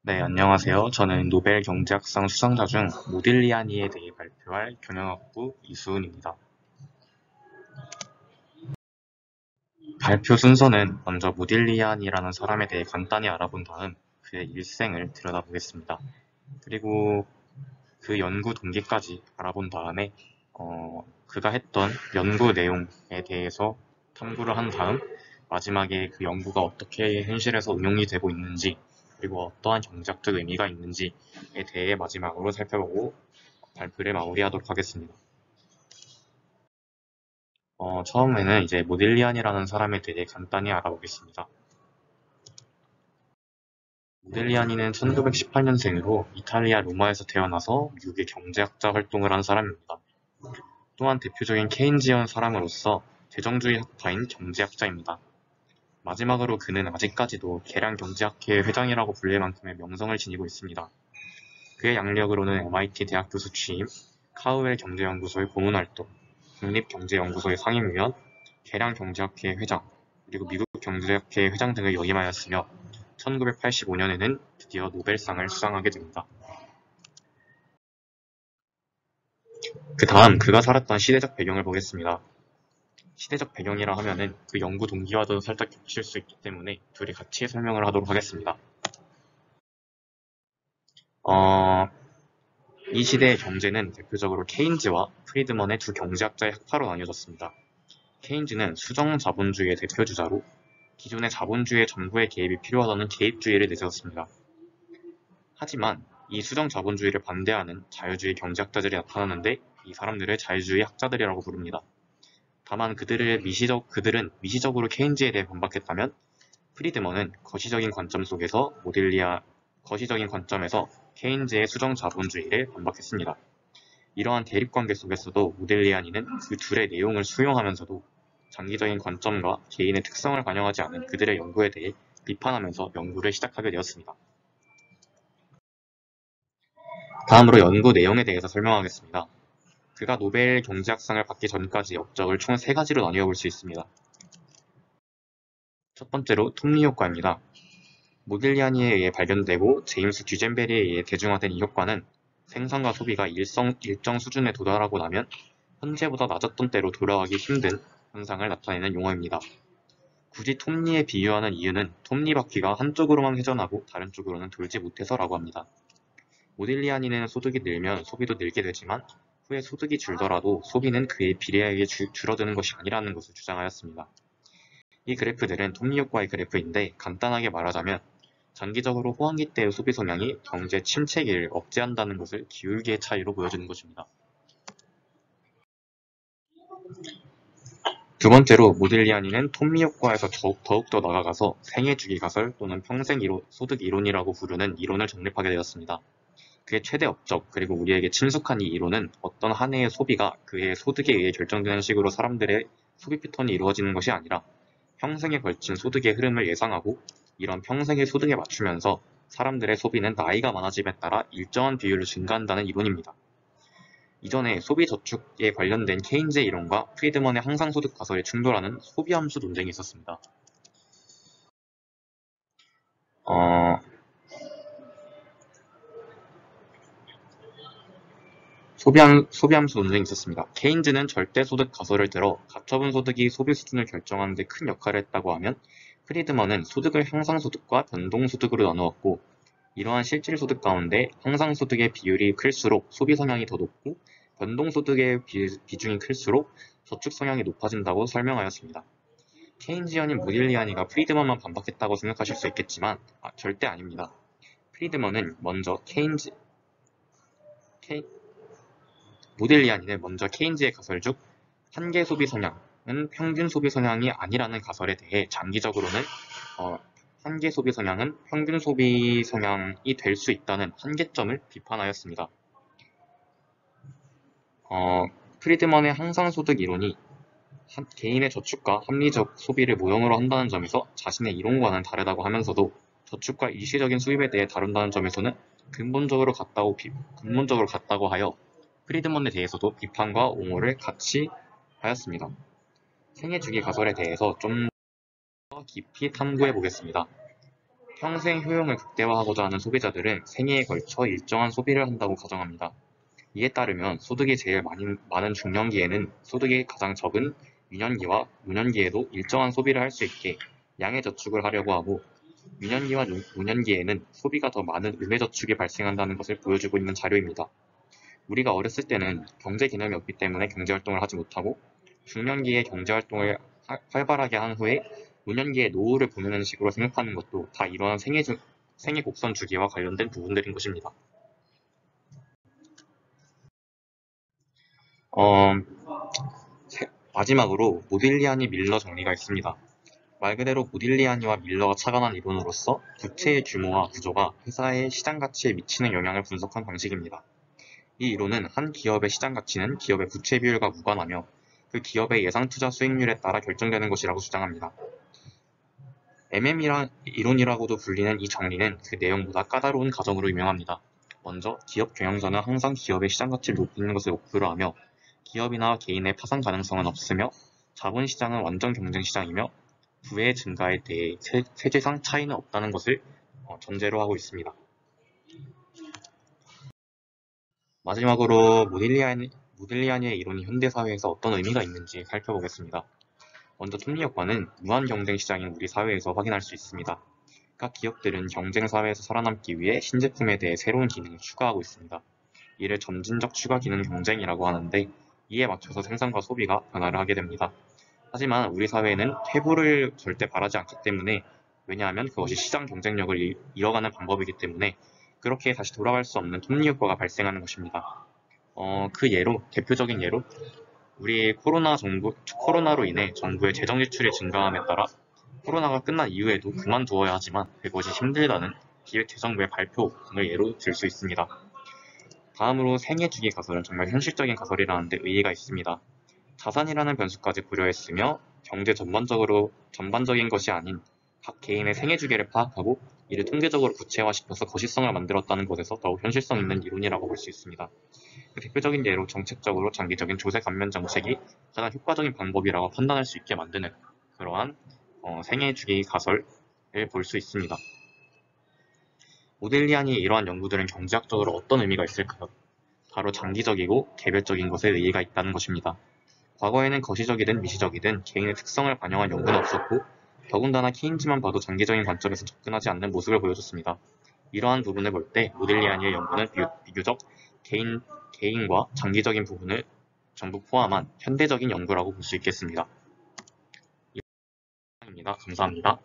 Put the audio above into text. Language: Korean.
네, 안녕하세요. 저는 노벨 경제학상 수상자 중 모딜리아니에 대해 발표할 경영학부 이수은입니다. 발표 순서는 먼저 모딜리아니라는 사람에 대해 간단히 알아본 다음 그의 일생을 들여다보겠습니다. 그리고 그 연구 동기까지 알아본 다음에 그가 했던 연구 내용에 대해서 탐구를 한 다음 마지막에 그 연구가 어떻게 현실에서 응용이 되고 있는지 그리고 어떠한 경제학적 의미가 있는지에 대해 마지막으로 살펴보고 발표를 마무리하도록 하겠습니다. 처음에는 이제 모딜리안이라는 사람에 대해 간단히 알아보겠습니다. 모딜리아니는 1918년생으로 이탈리아 로마에서 태어나서 미국의 경제학자 활동을 한 사람입니다. 또한 대표적인 케인지언 사람으로서 재정주의 학파인 경제학자입니다. 마지막으로 그는 아직까지도 계량경제학회 회장이라고 불릴 만큼의 명성을 지니고 있습니다. 그의 양력으로는 MIT 대학 교수 취임, 카우엘 경제연구소의 고문활동, 국립경제연구소의 상임위원, 계량경제학회 회장, 그리고 미국 경제학회 회장 등을 역임하였으며 1985년에는 드디어 노벨상을 수상하게 됩니다. 그 다음 그가 살았던 시대적 배경을 보겠습니다. 시대적 배경이라 하면은 그 연구 동기와도 살짝 겹칠 수 있기 때문에 둘이 같이 설명을 하도록 하겠습니다. 이 시대의 경제는 대표적으로 케인즈와 프리드먼의 두 경제학자의 학파로 나뉘어졌습니다. 케인즈는 수정 자본주의의 대표주자로 기존의 자본주의의 정부의 개입이 필요하다는 개입주의를 내세웠습니다. 하지만 이 수정 자본주의를 반대하는 자유주의 경제학자들이 나타나는데 이 사람들을 자유주의 학자들이라고 부릅니다. 다만 그들은 미시적으로 케인즈에 대해 반박했다면 프리드먼은 거시적인 관점에서 케인즈의 수정 자본주의를 반박했습니다. 이러한 대립관계 속에서도 모딜리아니는 그 둘의 내용을 수용하면서도 장기적인 관점과 개인의 특성을 반영하지 않은 그들의 연구에 대해 비판하면서 연구를 시작하게 되었습니다. 다음으로 연구 내용에 대해서 설명하겠습니다. 그가 노벨 경제학상을 받기 전까지 업적을 총 3가지로 나뉘어 볼 수 있습니다. 첫 번째로 톱니 효과입니다. 모딜리아니에 의해 발견되고 제임스 듀젠베리에 의해 대중화된 이 효과는 생산과 소비가 일정 수준에 도달하고 나면 현재보다 낮았던 때로 돌아가기 힘든 현상을 나타내는 용어입니다. 굳이 톱니에 비유하는 이유는 톱니바퀴가 한쪽으로만 회전하고 다른 쪽으로는 돌지 못해서라고 합니다. 모딜리아니는 소득이 늘면 소비도 늘게 되지만 후에 소득이 줄더라도 소비는 그에 비례하게 줄어드는 것이 아니라는 것을 주장하였습니다. 이 그래프들은 톱니효과의 그래프인데 간단하게 말하자면 장기적으로 호황기 때의 소비 성향이 경제 침체기를 억제한다는 것을 기울기의 차이로 보여주는 것입니다. 두 번째로 모딜리아니는 톱니 효과에서 더욱더 나아가서 생애주기 가설 또는 평생 소득 이론이라고 부르는 이론을 정립하게 되었습니다. 그의 최대 업적 그리고 우리에게 친숙한 이 이론은 어떤 한 해의 소비가 그의 소득에 의해 결정되는 식으로 사람들의 소비 패턴이 이루어지는 것이 아니라 평생에 걸친 소득의 흐름을 예상하고 이런 평생의 소득에 맞추면서 사람들의 소비는 나이가 많아짐에 따라 일정한 비율로 증가한다는 이론입니다. 이전에 소비 저축에 관련된 케인즈의 이론과 프리드먼의 항상소득 가설이 충돌하는 소비함수 논쟁이 있었습니다. 소비함수 논쟁이 있었습니다. 케인즈는 절대소득 가설을 들어 가처분 소득이 소비 수준을 결정하는 데 큰 역할을 했다고 하면 프리드먼은 소득을 향상소득과 변동소득으로 나누었고 이러한 실질소득 가운데 향상소득의 비율이 클수록 소비 성향이 더 높고 변동소득의 비중이 클수록 저축 성향이 높아진다고 설명하였습니다. 케인지언인 모딜리아니가 프리드먼만 반박했다고 생각하실 수 있겠지만 절대 아닙니다. 프리드먼은 모딜리아니는 먼저 케인즈의 가설 중 한계 소비 성향은 평균 소비 성향이 아니라는 가설에 대해 장기적으로는 한계 소비 성향은 평균 소비 성향이 될 수 있다는 한계점을 비판하였습니다. 프리드먼의 항상소득 이론이 개인의 저축과 합리적 소비를 모형으로 한다는 점에서 자신의 이론과는 다르다고 하면서도 저축과 일시적인 수입에 대해 다룬다는 점에서는 근본적으로 같다고 하여 프리드먼에 대해서도 비판과 옹호를 같이 하였습니다. 생애주기 가설에 대해서 좀 더 깊이 탐구해 보겠습니다. 평생 효용을 극대화하고자 하는 소비자들은 생애에 걸쳐 일정한 소비를 한다고 가정합니다. 이에 따르면 소득이 제일 많은 중년기에는 소득이 가장 적은 유년기와 노년기에도 일정한 소비를 할 수 있게 양의 저축을 하려고 하고, 유년기와 노년기에는 소비가 더 많은 음의 저축이 발생한다는 것을 보여주고 있는 자료입니다. 우리가 어렸을 때는 경제 개념이 없기 때문에 경제활동을 하지 못하고, 중년기에 경제활동을 활발하게 한 후에 노년기에 노후를 보내는 식으로 생각하는 것도 다 이러한 생애 곡선 주기와 관련된 부분들인 것입니다. 어, 마지막으로 모딜리아니 밀러 정리가 있습니다. 말 그대로 모딜리아니와 밀러가 착안한 이론으로서 부채의 규모와 구조가 회사의 시장 가치에 미치는 영향을 분석한 방식입니다. 이 이론은 한 기업의 시장 가치는 기업의 부채 비율과 무관하며 그 기업의 예상 투자 수익률에 따라 결정되는 것이라고 주장합니다. 이론이라고도 불리는 이 정리는 그 내용보다 까다로운 가정으로 유명합니다. 먼저 기업 경영자는 항상 기업의 시장 가치를 높이는 것을 목표로 하며, 기업이나 개인의 파산 가능성은 없으며, 자본시장은 완전 경쟁 시장이며, 부의 증가에 대해 세제상 차이는 없다는 것을 전제로 하고 있습니다. 마지막으로 모딜리아니의 이론이 현대사회에서 어떤 의미가 있는지 살펴보겠습니다. 먼저 톱니효과는 무한 경쟁 시장인 우리 사회에서 확인할 수 있습니다. 각 기업들은 경쟁 사회에서 살아남기 위해 신제품에 대해 새로운 기능을 추가하고 있습니다. 이를 점진적 추가 기능 경쟁이라고 하는데, 이에 맞춰서 생산과 소비가 변화를 하게 됩니다. 하지만 우리 사회는 퇴보를 절대 바라지 않기 때문에, 왜냐하면 그것이 시장 경쟁력을 이어가는 방법이기 때문에 그렇게 다시 돌아갈 수 없는 톱니효과가 발생하는 것입니다. 대표적인 예로 우리 코로나로 인해 정부의 재정 지출이 증가함에 따라 코로나가 끝난 이후에도 그만두어야 하지만 그것이 힘들다는 기획재정부의 발표 등을 예로 들 수 있습니다. 다음으로 생애주기 가설은 정말 현실적인 가설이라는 데 의의가 있습니다. 자산이라는 변수까지 고려했으며 경제 전반적인 것이 아닌 각 개인의 생애주기를 파악하고 이를 통계적으로 구체화시켜서 거시성을 만들었다는 것에서 더욱 현실성 있는 이론이라고 볼 수 있습니다. 대표적인 예로 정책적으로 장기적인 조세 감면 정책이 가장 효과적인 방법이라고 판단할 수 있게 만드는 그러한 생애주기 가설을 볼 수 있습니다. 모딜리안이 이러한 연구들은 경제학적으로 어떤 의미가 있을까요? 바로 장기적이고 개별적인 것에 의의가 있다는 것입니다. 과거에는 거시적이든 미시적이든 개인의 특성을 반영한 연구는 없었고, 더군다나 케인즈만 봐도 장기적인 관점에서 접근하지 않는 모습을 보여줬습니다. 이러한 부분을 볼 때 모딜리아니의 연구는 비교적 개인과 장기적인 부분을 전부 포함한 현대적인 연구라고 볼 수 있겠습니다. 이상입니다. 감사합니다.